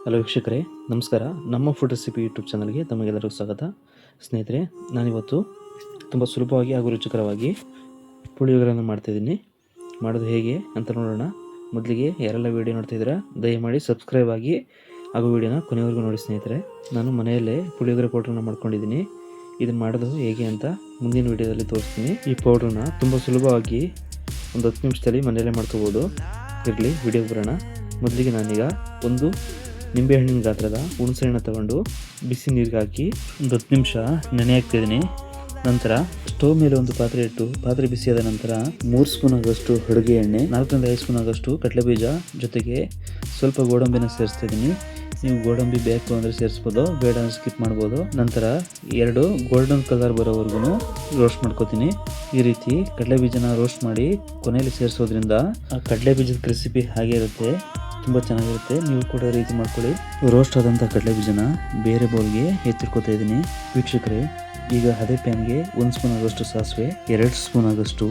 Hello ವೀಕ್ಷಕರೇ, ನಮಸ್ಕಾರ. ನಮ್ಮ ಫುಡ್ ರೆಸಿಪಿ ಯೂಟ್ಯೂಬ್ ಚಾನಲ್ಗೆ ತಮಗೆಲ್ಲರಿಗೂ ಸ್ವಾಗತ. ಸ್ನೇಹಿತರೆ, ನಾನಿವತ್ತು ತುಂಬ ಸುಲಭವಾಗಿ ಹಾಗೂ ರುಚಿಕರವಾಗಿ ಪುಳಿಯೋಗರೆಯನ್ನು ಮಾಡ್ತಾಯಿದ್ದೀನಿ. ಮಾಡೋದು ಹೇಗೆ ಅಂತ ನೋಡೋಣ. ಮೊದಲಿಗೆ ಯಾರೆಲ್ಲ ವೀಡಿಯೋ ನೋಡ್ತಾಯಿದ್ದೀರಾ ದಯಮಾಡಿ ಸಬ್ಸ್ಕ್ರೈಬ್ ಆಗಿ ಹಾಗೂ ವೀಡಿಯೋನ ಕೊನೆವರೆಗೂ ನೋಡಿ. ಸ್ನೇಹಿತರೆ, ನಾನು ಮನೆಯಲ್ಲೇ ಪುಳಿಯೋಗರೆ ಪೌಡ್ರನ್ನ ಮಾಡ್ಕೊಂಡಿದ್ದೀನಿ. ಇದನ್ನು ಮಾಡೋದು ಹೇಗೆ ಅಂತ ಮುಂದಿನ ವೀಡಿಯೋದಲ್ಲಿ ತೋರಿಸ್ತೀನಿ. ಈ ಪೌಡ್ರನ್ನ ತುಂಬ ಸುಲಭವಾಗಿ ಒಂದು 10 ನಿಮಿಷದಲ್ಲಿ ಮನೆಯಲ್ಲೇ ಮಾಡ್ಕೋಬೋದು. ಇರಲಿ, ವಿಡಿಯೋಗೆ ಬರೋಣ. ಮೊದಲಿಗೆ ನಾನೀಗ ಒಂದು ನಿಂಬೆಹಣ್ಣಿನ ಗಾತ್ರದ ಹುಣಸೆಹಣ್ಣು ತಗೊಂಡು ಬಿಸಿ ನೀರಿಗೆ ಹಾಕಿ ಒಂದು 10 ನಿಮಿಷ ನೆನೆ ಹಾಕ್ತಿದ್ದೀನಿ. ನಂತರ ಸ್ಟವ್ ಮೇಲೆ ಒಂದು ಪಾತ್ರೆ ಇಟ್ಟು ಪಾತ್ರೆ ಬಿಸಿಯಾದ ನಂತರ 3 ಸ್ಪೂನ್ ಆಗೋಷ್ಟು ಅಡುಗೆ ಎಣ್ಣೆ, 4 ರಿಂದ 5 ಸ್ಪೂನ್ ಆಗೋಷ್ಟು ಕಡಲೆಬೀಜ, ಜೊತೆಗೆ ಸ್ವಲ್ಪ ಗೋಡಂಬಿನ ಸೇರಿಸ್ತಾ ಇದ್ದೀನಿ. ನೀವು ಗೋಡಂಬಿ ಬೇಕು ಅಂದರೆ ಸೇರಿಸ್ಬೋದು, ಬೇಡ ಅಂದರೆ ಸ್ಕಿಪ್ ಮಾಡ್ಬೋದು. ನಂತರ 2 ಗೋಲ್ಡನ್ ಕಲರ್ ಬರೋವರೆಗೂ ರೋಸ್ಟ್ ಮಾಡ್ಕೋತೀನಿ. ಈ ರೀತಿ ಕಡಲೆಬೀಜನ ರೋಸ್ಟ್ ಮಾಡಿ ಕೊನೆಯಲ್ಲಿ ಸೇರಿಸೋದ್ರಿಂದ ಆ ಕಡಲೆಬೀಜದ ಕ್ರಿಸಿಪಿ ಹಾಗೆ ಇರುತ್ತೆ, ತುಂಬ ಚೆನ್ನಾಗಿರುತ್ತೆ. ನೀವು ಕೂಡ ರೀತಿ ಮಾಡ್ಕೊಳ್ಳಿ. ರೋಸ್ಟ್ ಆದಂಥ ಕಡಲೆಬೀಜನ ಬೇರೆ ಬೌಲ್ಗೆ ಎತ್ತಿಟ್ಕೊತಾ ಇದ್ದೀನಿ. ವೀಕ್ಷಕರೇ, ಈಗ ಅದೇ ಪ್ಯಾನ್ಗೆ 1 ಸ್ಪೂನ್ ಆಗೋಷ್ಟು ಸಾಸಿವೆ, 2 ಸ್ಪೂನ್ ಆಗೋಷ್ಟು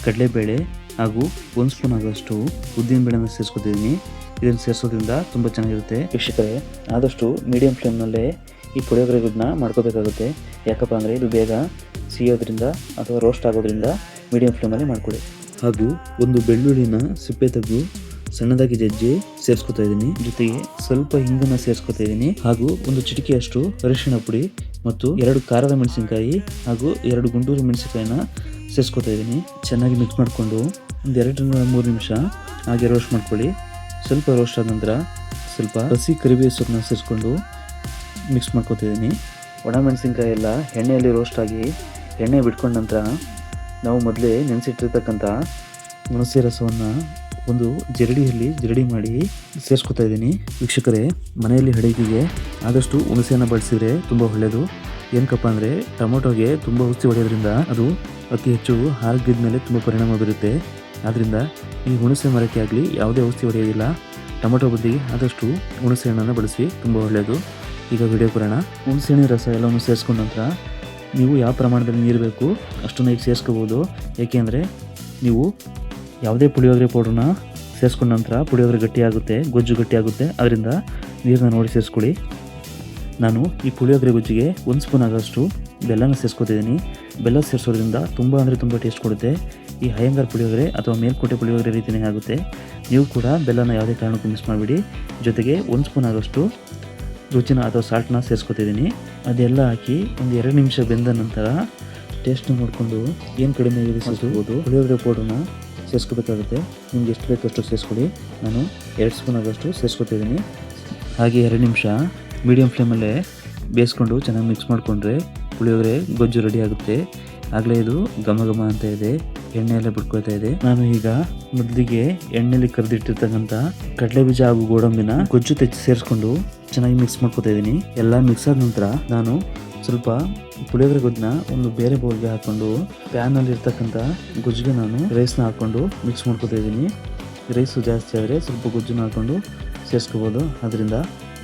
ಕಡಲೆಬೇಳೆ ಹಾಗೂ 1 ಸ್ಪೂನ್ ಆಗೋಷ್ಟು ಉದ್ದಿನಬೇಳೆನ ಸೇರಿಸ್ಕೊತಿದ್ದೀನಿ. ಇದನ್ನು ಸೇರಿಸೋದ್ರಿಂದ ತುಂಬ ಚೆನ್ನಾಗಿರುತ್ತೆ. ವೀಕ್ಷಕರೇ, ಆದಷ್ಟು ಮೀಡಿಯಂ ಫ್ಲೇಮ್ನಲ್ಲೇ ಈ ಪುಳಿಯೋಗರೆಗಳನ್ನ ಮಾಡ್ಕೋಬೇಕಾಗುತ್ತೆ. ಯಾಕಪ್ಪ ಅಂದರೆ ಇದು ಬೇಗ ಸಿಯೋದ್ರಿಂದ ಅಥವಾ ರೋಸ್ಟ್ ಆಗೋದ್ರಿಂದ ಮೀಡಿಯಂ ಫ್ಲೇಮಲ್ಲಿ ಮಾಡ್ಕೊಳ್ಳಿ. ಹಾಗೂ ಒಂದು ಬೆಳ್ಳುಳ್ಳಿನ ಸಿಪ್ಪೆ ತೆಗೆದು ಸಣ್ಣದಾಗಿ ಜಜ್ಜಿ ಸೇರಿಸ್ಕೊತಾ ಇದ್ದೀನಿ. ಜೊತೆಗೆ ಸ್ವಲ್ಪ ಹಿಂಗನ್ನ ಸೇರಿಸ್ಕೊತಾ ಇದ್ದೀನಿ. ಹಾಗೂ ಒಂದು ಚಿಟಿಕೆಯಷ್ಟು ಅರಿಶಿಣ ಪುಡಿ ಮತ್ತು 2 ಖಾರದ ಮೆಣಸಿನಕಾಯಿ ಹಾಗೂ 2 ಗುಂಟೂರು ಮೆಣಸಿನಕಾಯಿನ ಸೇರಿಸ್ಕೊತಾ ಇದ್ದೀನಿ. ಚೆನ್ನಾಗಿ ಮಿಕ್ಸ್ ಮಾಡಿಕೊಂಡು ಒಂದು 2 ರಿಂದ 3 ನಿಮಿಷ ಹಾಗೆ ರೋಸ್ಟ್ ಮಾಡ್ಕೊಳ್ಳಿ. ಸ್ವಲ್ಪ ರೋಸ್ಟ್ ಆದ ನಂತರ ಸ್ವಲ್ಪ ಹಸಿ ಕರಿಬೇವು ಸೊಪ್ಪನ್ನ ಸೇರಿಸ್ಕೊಂಡು ಮಿಕ್ಸ್ ಮಾಡ್ಕೊತಾ ಇದ್ದೀನಿ. ಒಣ ಮೆಣಸಿನಕಾಯಿ ಎಲ್ಲ ಎಣ್ಣೆಯಲ್ಲಿ ರೋಸ್ಟ್ ಆಗಿ ಎಣ್ಣೆ ಬಿಟ್ಕೊಂಡ ನಂತರ ನಾವು ಮೊದಲೇ ನೆನೆಸಿಟ್ಟಿರ್ತಕ್ಕಂಥ ಹುಣಸೆ ರಸವನ್ನು ಒಂದು ಜರಡಿ ಮಾಡಿ ಸೇರಿಸ್ಕೊತಾ ಇದ್ದೀನಿ. ವೀಕ್ಷಕರೇ, ಮನೆಯಲ್ಲಿ ಅಡುಗೆಗೆ ಆದಷ್ಟು ಹುಣಸೆಯನ್ನು ಬಳಸಿದರೆ ತುಂಬ ಒಳ್ಳೆಯದು. ಏನಕ್ಕಪ್ಪ ಅಂದರೆ ಟೊಮೊಟೊಗೆ ತುಂಬ ಔಷಧಿ ಹೊಡೆಯೋದ್ರಿಂದ ಅದು ಅತಿ ಹೆಚ್ಚು ಆರೋಗ್ಯದ ಮೇಲೆ ತುಂಬ ಪರಿಣಾಮ ಬೀರುತ್ತೆ. ಆದ್ದರಿಂದ ಈ ಹುಣಸೆ ಮರಕ್ಕೆ ಆಗಲಿ ಯಾವುದೇ ಔಷಧಿ ಹೊಡೆಯೋದಿಲ್ಲ. ಟೊಮೊಟೊ ಬದಲಿಗೆ ಆದಷ್ಟು ಹುಣಸೆ ಹಣ್ಣನ್ನು ಬಳಸಿ, ತುಂಬ ಒಳ್ಳೆಯದು. ಈಗ ವಿಡಿಯೋ ಬರೋಣ. ಹುಣಸೆ ಹಣ್ಣಿನ ರಸ ಎಲ್ಲವನ್ನು ಸೇರಿಸ್ಕೊಂಡ ನಂತರ ನೀವು ಯಾವ ಪ್ರಮಾಣದಲ್ಲಿ ನೀರು ಬೇಕು ಅಷ್ಟನ್ನು ಈಗ ಸೇರಿಸ್ಕೋಬೋದು. ಏಕೆಂದರೆ ನೀವು ಯಾವುದೇ ಪುಳಿಯೋಗರೆ ಪೌಡ್ರನ್ನ ಸೇರಿಸ್ಕೊಂಡ ನಂತರ ಪುಳಿಯೋಗರೆ ಗಟ್ಟಿಯಾಗುತ್ತೆ, ಗೊಜ್ಜು ಗಟ್ಟಿಯಾಗುತ್ತೆ. ಅದರಿಂದ ನೀರನ್ನ ನೋಡಿ ಸೇರಿಸ್ಕೊಳ್ಳಿ. ನಾನು ಈ ಪುಳಿಯೋಗರೆ ಗೊಜ್ಜಿಗೆ 1 ಸ್ಪೂನ್ ಆಗೋಷ್ಟು ಬೆಲ್ಲನ ಸೇರಿಸ್ಕೊತಿದ್ದೀನಿ. ಬೆಲ್ಲ ಸೇರಿಸೋದ್ರಿಂದ ತುಂಬ ಟೇಸ್ಟ್ ಕೊಡುತ್ತೆ. ಈ ಅಯ್ಯಂಗಾರ್ ಪುಳಿಯೋಗರೆ ಅಥವಾ ಮೇಲ್ಕೋಟೆ ಪುಳಿಯೋಗರೆ ರೀತಿಯೇ ಆಗುತ್ತೆ. ನೀವು ಕೂಡ ಬೆಲ್ಲನ ಯಾವುದೇ ಕಾರಣಕ್ಕೂ ಮಿಸ್ ಮಾಡಿಬಿಡಿ. ಜೊತೆಗೆ 1 ಸ್ಪೂನ್ ಆಗೋಷ್ಟು ರುಚಿನ ಅಥವಾ ಸಾಲ್ಟನ್ನ ಸೇರಿಸ್ಕೊತಿದ್ದೀನಿ. ಅದೆಲ್ಲ ಹಾಕಿ ಒಂದು 2 ನಿಮಿಷ ಬೆಂದ ನಂತರ ಟೇಸ್ಟ್ನ ನೋಡಿಕೊಂಡು ಏನು ಕಡಿಮೆ ಆಗಿದೆ ಸೇರಿಸ್ಬೋದು. ಪುಳಿಯೋಗರೆ ಪೌಡ್ರನ್ನ ಸೇರಿಸ್ಕೋಬೇಕಾಗುತ್ತೆ. ನಿಮ್ಗೆ ಎಷ್ಟು ಬೇಕಷ್ಟು ಸೇರಿಸ್ಕೊಳ್ಳಿ. ನಾನು 2 ಸ್ಪೂನ್ ಆಗೋಷ್ಟು ಸೇರಿಸ್ಕೊತಿದ್ದೀನಿ. ಹಾಗೆ 2 ನಿಮಿಷ ಮೀಡಿಯಂ ಫ್ಲೇಮಲ್ಲೇ ಬೇಯಿಸ್ಕೊಂಡು ಚೆನ್ನಾಗಿ ಮಿಕ್ಸ್ ಮಾಡಿಕೊಂಡ್ರೆ ಪುಳಿಯೋಗರೆ ಗೊಜ್ಜು ರೆಡಿ ಆಗುತ್ತೆ. ಆಗಲೇ ಇದು ಘಮ ಘಮ ಅಂತ ಇದೆ, ಎಣ್ಣೆ ಎಲ್ಲ ಬಿಟ್ಕೊಳ್ತಾ ಇದೆ. ನಾನು ಈಗ ಮೊದಲಿಗೆ ಎಣ್ಣೆಯಲ್ಲಿ ಕರೆದಿಟ್ಟಿರ್ತಕ್ಕಂಥ ಕಡಲೆಬೀಜ ಹಾಗೂ ಗೋಡಂಬಿನ ಗೊಜ್ಜು ತೆಚ್ಚಿ ಸೇರಿಸ್ಕೊಂಡು ಚೆನ್ನಾಗಿ ಮಿಕ್ಸ್ ಮಾಡ್ಕೊತಾ ಇದ್ದೀನಿ. ಎಲ್ಲ ಮಿಕ್ಸ್ ಆದ ನಂತರ ನಾನು ಸ್ವಲ್ಪ ಪುಳಿಯೋಗರೆ ಗೊಜ್ಜನ್ನ ಒಂದು ಬೇರೆ ಬೌಲ್ಗೆ ಹಾಕ್ಕೊಂಡು ಪ್ಯಾನಲ್ಲಿ ಇರ್ತಕ್ಕಂಥ ಗೊಜ್ಜಿಗೆ ನಾನು ರೈಸ್ನ ಹಾಕ್ಕೊಂಡು ಮಿಕ್ಸ್ ಮಾಡ್ಕೊತಾ ಇದ್ದೀನಿ. ರೈಸು ಜಾಸ್ತಿ ಆದರೆ ಸ್ವಲ್ಪ ಗೊಜ್ಜನ್ನ ಹಾಕ್ಕೊಂಡು ಸೇರಿಸ್ಕೋಬೋದು. ಅದರಿಂದ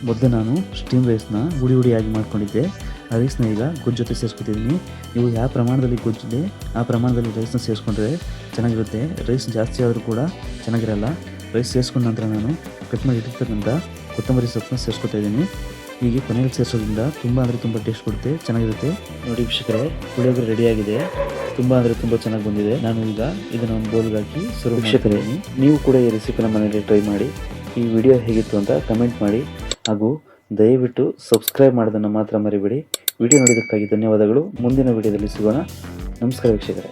ಮೊದಲು ನಾನು ಸ್ಟೀಮ್ ರೈಸ್ನ ಹುಡಿಯಾಗಿ ಮಾಡ್ಕೊಂಡಿದ್ದೆ. ಆ ರೈಸ್ನ ಈಗ ಗೊಜ್ಜು ಜೊತೆ ಸೇರಿಸ್ಕೊತಿದ್ದೀನಿ. ನೀವು ಯಾವ ಪ್ರಮಾಣದಲ್ಲಿ ಗೊಜ್ಜಿದೆ ಆ ಪ್ರಮಾಣದಲ್ಲಿ ರೈಸ್ನ ಸೇರಿಸ್ಕೊಂಡ್ರೆ ಚೆನ್ನಾಗಿರುತ್ತೆ. ರೈಸ್ ಜಾಸ್ತಿ ಆದರೂ ಕೂಡ ಚೆನ್ನಾಗಿರಲ್ಲ. ರೈಸ್ ಸೇರಿಸ್ಕೊಂಡ ನಂತರ ನಾನು ಕಟ್ ಮಾಡಿ ಇಟ್ಟಿರ್ತಕ್ಕಂಥ ಕೊತ್ತಂಬರಿ ಸೊಪ್ಪನ್ನ ಸೇರಿಸ್ಕೊತಾ ಇದ್ದೀನಿ. ಹೀಗೆ ಕೊನೆಯಲ್ಲಿ ಸೇರಿಸೋದ್ರಿಂದ ತುಂಬ ಟೇಸ್ಟ್ ಕೊಡುತ್ತೆ, ಚೆನ್ನಾಗಿರುತ್ತೆ. ನೋಡಿ ವೀಕ್ಷಕರೇ, ಪುಳಿಯೋಗರೆ ರೆಡಿಯಾಗಿದೆ. ತುಂಬ ಚೆನ್ನಾಗಿ ಬಂದಿದೆ. ನಾನು ಈಗ ಇದನ್ನು ಒಂದು ಬೌಲ್ಗೆ ಹಾಕಿ ಸರ್ವ್ ವೀಕ್ಷಕರೇ, ನೀವು ಕೂಡ ಈ ರೆಸಿಪಿನ ಮನೆಯಲ್ಲಿ ಟ್ರೈ ಮಾಡಿ. ಈ ವಿಡಿಯೋ ಹೇಗಿತ್ತು ಅಂತ ಕಮೆಂಟ್ ಮಾಡಿ ಹಾಗೂ ದಯವಿಟ್ಟು ಸಬ್ಸ್ಕ್ರೈಬ್ ಮಾಡೋದನ್ನು ಮಾತ್ರ ಮರಿಬೇಡಿ. ವಿಡಿಯೋ ನೋಡಿದ್ದಕ್ಕಾಗಿ ಧನ್ಯವಾದಗಳು. ಮುಂದಿನ ವಿಡಿಯೋದಲ್ಲಿ ಸಿಗೋಣ. ನಮಸ್ಕಾರ ವೀಕ್ಷಕರೇ.